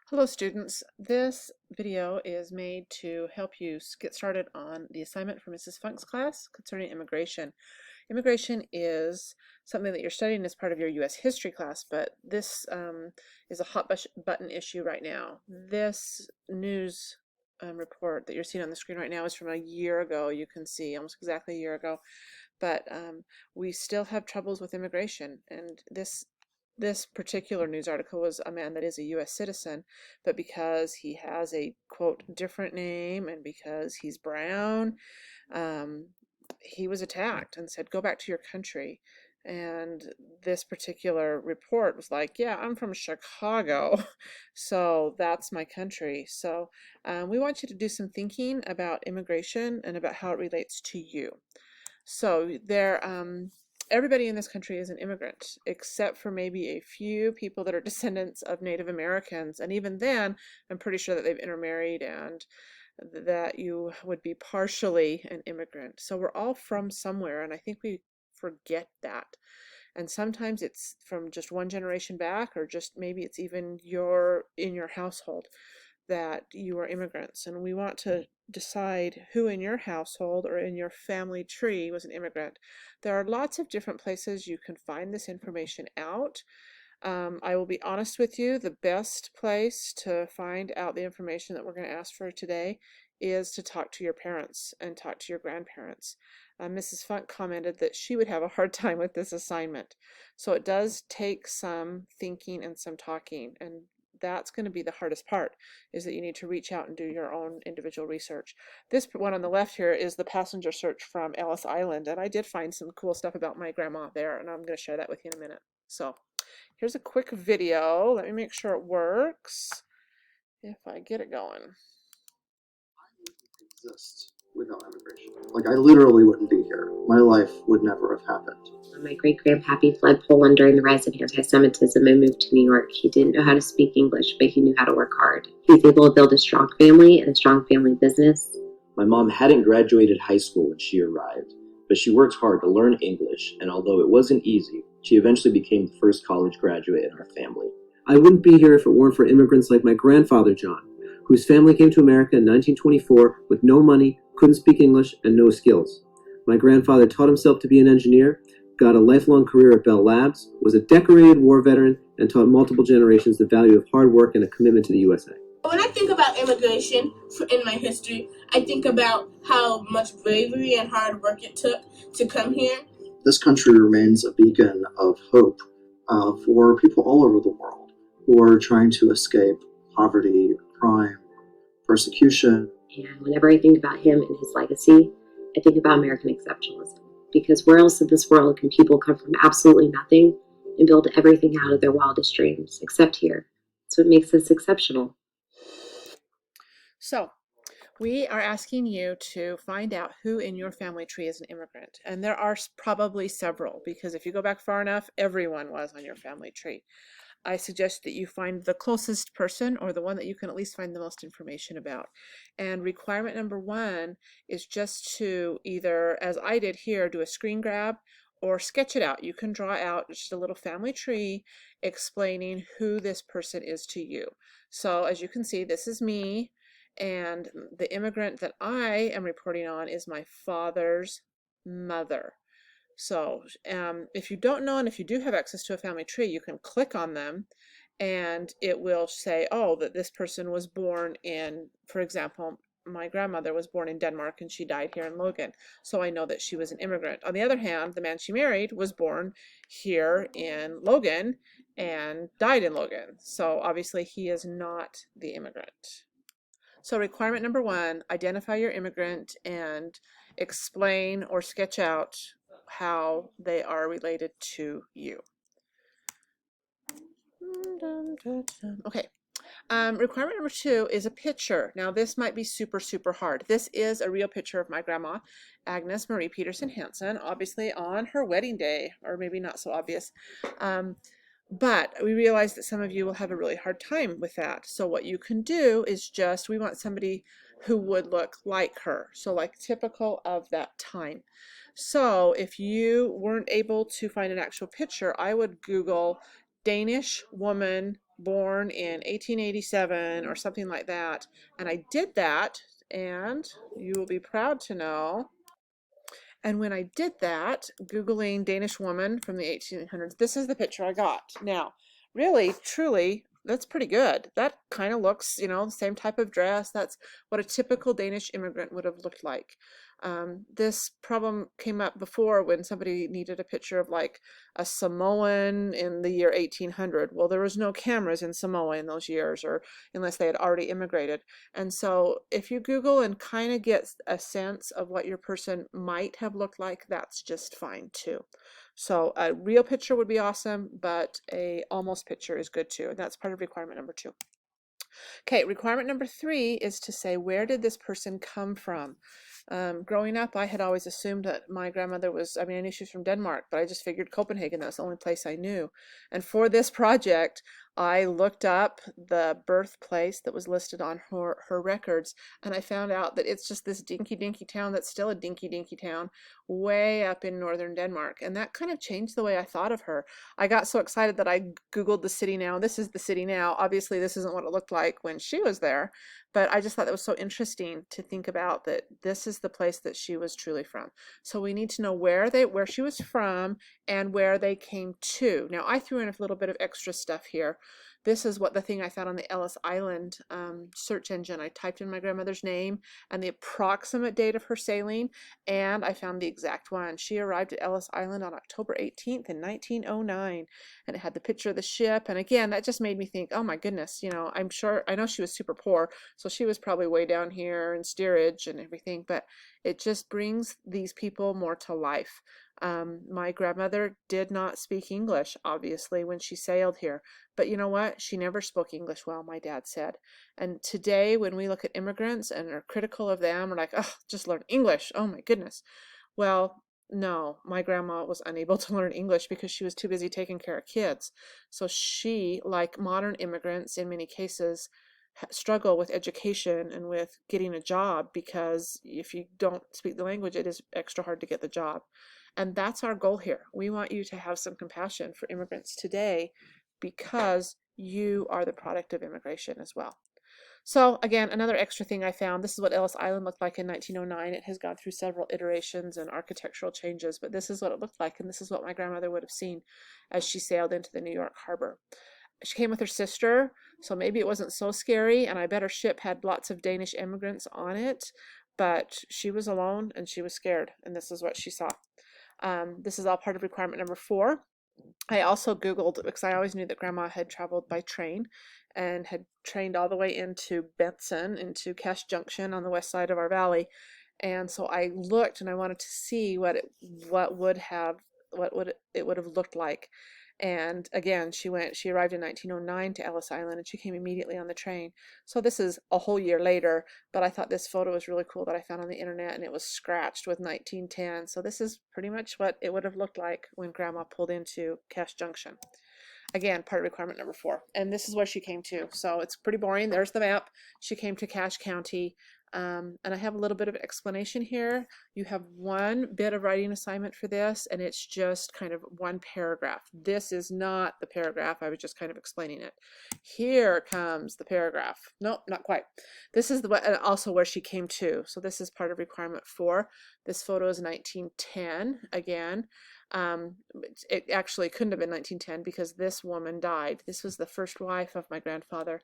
Hello students, this video is made to help you get started on the assignment for Mrs. Funk's class concerning immigration. Immigration is something that you're studying as part of your U.S. history class, but this is a hot button issue right now. This news report that you're seeing on the screen right now is from a year ago. You can see almost exactly a year ago, but we still have troubles with immigration, and this particular news article was a man that is a U.S. citizen, but because he has a quote different name and because he's brown, um, he was attacked and said, "Go back to your country." And this particular report was like, "Yeah, I'm from Chicago, so that's my country." So we want you to do some thinking about immigration and about how it relates to you. So everybody in this country is an immigrant, except for maybe a few people that are descendants of Native Americans. And even then, I'm pretty sure that they've intermarried and that you would be partially an immigrant. So we're all from somewhere, and I think we forget that. And sometimes it's from just one generation back, or just maybe it's even in your household that you are immigrants. And we want to decide who in your household or in your family tree was an immigrant. There are lots of different places you can find this information out. I will be honest with you, the best place to find out the information that we're going to ask for today is to talk to your parents and talk to your grandparents. Mrs. Funk commented that she would have a hard time with this assignment. So it does take some thinking and some talking, and that's going to be the hardest part, is that you need to reach out and do your own individual research. This one on the left here is the passenger search from Ellis Island, and I did find some cool stuff about my grandma there, and I'm going to share that with you in a minute. So here's a quick video. Let me make sure it works if I get it going. Exist without immigration. Like, I literally wouldn't be here. My life would never have happened. My great-grandpappy fled Poland during the rise of anti-Semitism and moved to New York. He didn't know how to speak English, but he knew how to work hard. He was able to build a strong family and a strong family business. My mom hadn't graduated high school when she arrived, but she worked hard to learn English, and although it wasn't easy, she eventually became the first college graduate in our family. I wouldn't be here if it weren't for immigrants like my grandfather, John, whose family came to America in 1924 with no money, couldn't speak English, and no skills. My grandfather taught himself to be an engineer, got a lifelong career at Bell Labs, was a decorated war veteran, and taught multiple generations the value of hard work and a commitment to the USA. When I think about immigration in my history, I think about how much bravery and hard work it took to come here. This country remains a beacon of hope for people all over the world who are trying to escape poverty, crime, persecution. And whenever I think about him and his legacy, I think about American exceptionalism. Because where else in this world can people come from absolutely nothing and build everything out of their wildest dreams, except here? That's what makes us exceptional. So we are asking you to find out who in your family tree is an immigrant. And there are probably several, because if you go back far enough, everyone was on your family tree. I suggest that you find the closest person, or the one that you can at least find the most information about. And requirement number one is just to either, as I did here, do a screen grab or sketch it out. You can draw out just a little family tree explaining who this person is to you. So as you can see, this is me, and the immigrant that I am reporting on is my father's mother. So if you don't know, and if you do have access to a family tree, you can click on them and it will say, oh, that this person was born in, for example, my grandmother was born in Denmark and she died here in Logan. So I know that she was an immigrant. On the other hand, the man she married was born here in Logan and died in Logan. So obviously he is not the immigrant. So requirement number one, identify your immigrant and explain or sketch out how they are related to you. Okay. Requirement number two is a picture. Now this might be super, super hard. This is a real picture of my grandma, Agnes Marie Peterson Hansen, obviously on her wedding day, or maybe not so obvious. But we realize that some of you will have a really hard time with that. So what you can do is we want somebody who would look like her. So like typical of that time. So if you weren't able to find an actual picture, I would Google Danish woman born in 1887 or something like that. And I did that, and you will be proud to know. And when I did that, Googling Danish woman from the 1800s, this is the picture I got. Now, really, truly, that's pretty good. That kind of looks, the same type of dress. That's what a typical Danish immigrant would have looked like. This problem came up before when somebody needed a picture of like a Samoan in the year 1800. Well, there was no cameras in Samoa in those years, or unless they had already immigrated. And so if you Google and kind of get a sense of what your person might have looked like, that's just fine too. So a real picture would be awesome, but a almost picture is good too. And that's part of requirement number 2. Okay, requirement number 3 is to say, where did this person come from? Growing up, I had always assumed that my grandmother was, I knew she was from Denmark, but I just figured Copenhagen, that's the only place I knew. And for this project, I looked up the birthplace that was listed on her records, and I found out that it's just this dinky town that's still a dinky town way up in northern Denmark. And that kind of changed the way I thought of her. I got so excited that I Googled the city now. This is the city now. Obviously, this isn't what it looked like when she was there, but I just thought that was so interesting to think about, that this is the place that she was truly from. So we need to know where she was from and where they came to. Now I threw in a little bit of extra stuff here. This is what the thing I found on the Ellis Island search engine. I typed in my grandmother's name and the approximate date of her sailing, and I found the exact one. She arrived at Ellis Island on October 18th in 1909, and it had the picture of the ship. And again, that just made me think, oh my goodness, I know she was super poor, so she was probably way down here in steerage and everything, but it just brings these people more to life. My grandmother did not speak English, obviously, when she sailed here. But you know what? She never spoke English well, my dad said. And today, when we look at immigrants and are critical of them, we're like, oh, just learn English. Oh my goodness. Well, no, my grandma was unable to learn English because she was too busy taking care of kids. So she, like modern immigrants in many cases, struggle with education and with getting a job, because if you don't speak the language, it is extra hard to get the job. And that's our goal here. We want you to have some compassion for immigrants today, because you are the product of immigration as well. So again, another extra thing I found, this is what Ellis Island looked like in 1909. It has gone through several iterations and architectural changes, but this is what it looked like, and this is what my grandmother would have seen as she sailed into the New York harbor. She came with her sister, so maybe it wasn't so scary, and I bet her ship had lots of Danish immigrants on it, but she was alone and she was scared, and this is what she saw. This is all part of requirement number 4. I also Googled, because I always knew that Grandma had traveled by train and had trained all the way into Benson, into Cache Junction on the west side of our valley. And so I looked and I wanted to see what it would have looked like. And again, she arrived in 1909 to Ellis Island, and she came immediately on the train. So this is a whole year later, but I thought this photo was really cool that I found on the internet, and it was scratched with 1910. So this is pretty much what it would have looked like when Grandma pulled into Cache Junction. Again, part of requirement number 4. And this is where she came to. So it's pretty boring. There's the map. She came to Cache County. And I have a little bit of explanation here. You have one bit of writing assignment for this, and it's just kind of one paragraph. This is not the paragraph. I was just kind of explaining it. Here comes the paragraph. Nope, not quite. This is also where she came to. So this is part of requirement 4. This photo is 1910 again. It actually couldn't have been 1910 because this woman died. This was the first wife of my grandfather,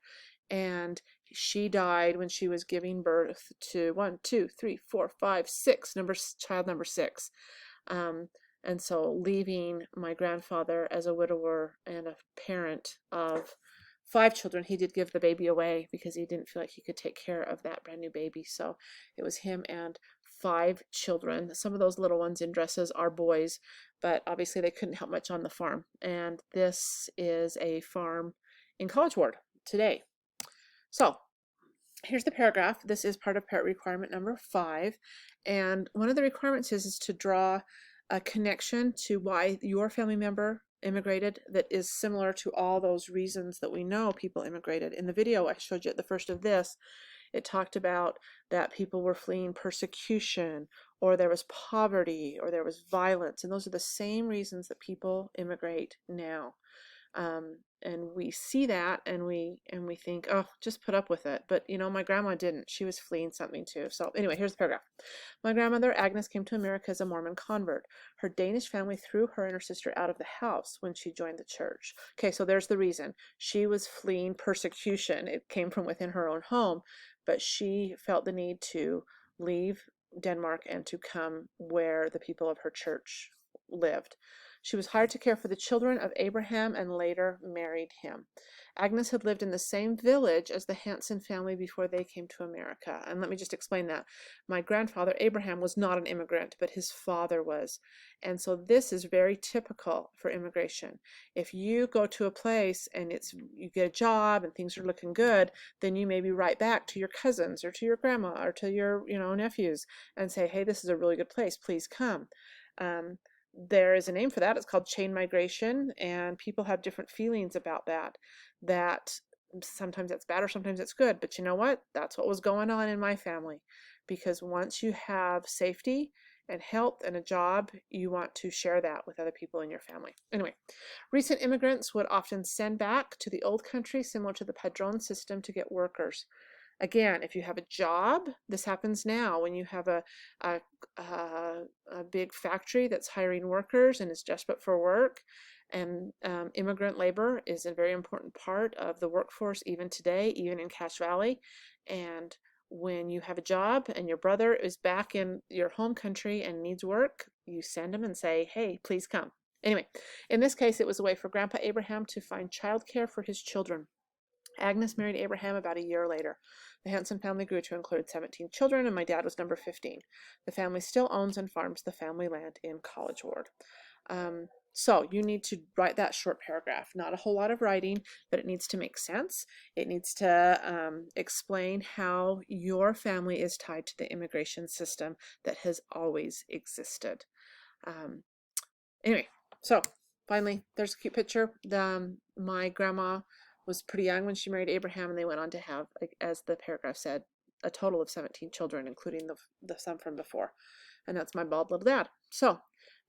and she died when she was giving birth to child number 6. And so leaving my grandfather as a widower and a parent of 5 children. He did give the baby away because he didn't feel like he could take care of that brand new baby. So it was him and 5 children. Some of those little ones in dresses are boys, but obviously they couldn't help much on the farm. And this is a farm in College Ward today. So here's the paragraph. This is part of requirement number 5. And one of the requirements is to draw a connection to why your family member immigrated that is similar to all those reasons that we know people immigrated. In the video I showed you at the first of this, it talked about that people were fleeing persecution, or there was poverty, or there was violence, and those are the same reasons that people immigrate now. And we see that and we think, oh, just put up with it. But you know, my grandma didn't. She was fleeing something too. So anyway, here's the paragraph. My grandmother Agnes came to America as a Mormon convert. Her Danish family threw her and her sister out of the house when she joined the church. Okay, so there's the reason. She was fleeing persecution. It came from within her own home, but she felt the need to leave Denmark and to come where the people of her church lived. She was hired to care for the children of Abraham and later married him. Agnes had lived in the same village as the Hansen family before they came to America. And let me just explain that. My grandfather, Abraham, was not an immigrant, but his father was. And so this is very typical for immigration. If you go to a place and you get a job and things are looking good, then you maybe write back to your cousins or to your grandma or to your nephews and say, hey, this is a really good place, please come. There is a name for that. It's called chain migration, and people have different feelings about that. That sometimes it's bad or sometimes it's good, but you know what? That's what was going on in my family, because once you have safety and health and a job, you want to share that with other people in your family. Anyway, recent immigrants would often send back to the old country, similar to the Padron system, to get workers. Again, if you have a job, this happens now when you have a big factory that's hiring workers and is desperate for work. And immigrant labor is a very important part of the workforce even today, even in Cache Valley. And when you have a job and your brother is back in your home country and needs work, you send him and say, hey, please come. Anyway, in this case, it was a way for Grandpa Abraham to find childcare for his children. Agnes married Abraham about a year later. The Hansen family grew to include 17 children, and my dad was number 15. The family still owns and farms the family land in College Ward. So you need to write that short paragraph. Not a whole lot of writing, but it needs to make sense. It needs to explain how your family is tied to the immigration system that has always existed. Anyway, so finally, there's a cute picture. My grandma was pretty young when she married Abraham, and they went on to have, as the paragraph said, a total of 17 children, including the son from before. And that's my bald little dad. So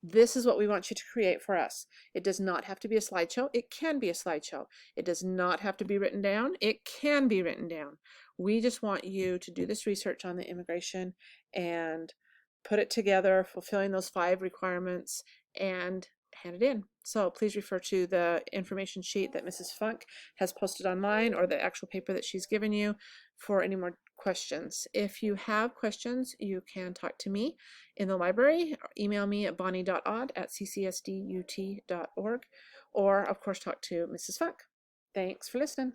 this is what we want you to create for us. It does not have to be a slideshow. It can be a slideshow. It does not have to be written down. It can be written down. We just want you to do this research on the immigration and put it together, fulfilling those 5 requirements, and hand it in. So please refer to the information sheet that Mrs. Funk has posted online, or the actual paper that she's given you, for any more questions. If you have questions, you can talk to me in the library, or email me at bonnie.odd@ccsdut.org, or of course talk to Mrs. Funk. Thanks for listening.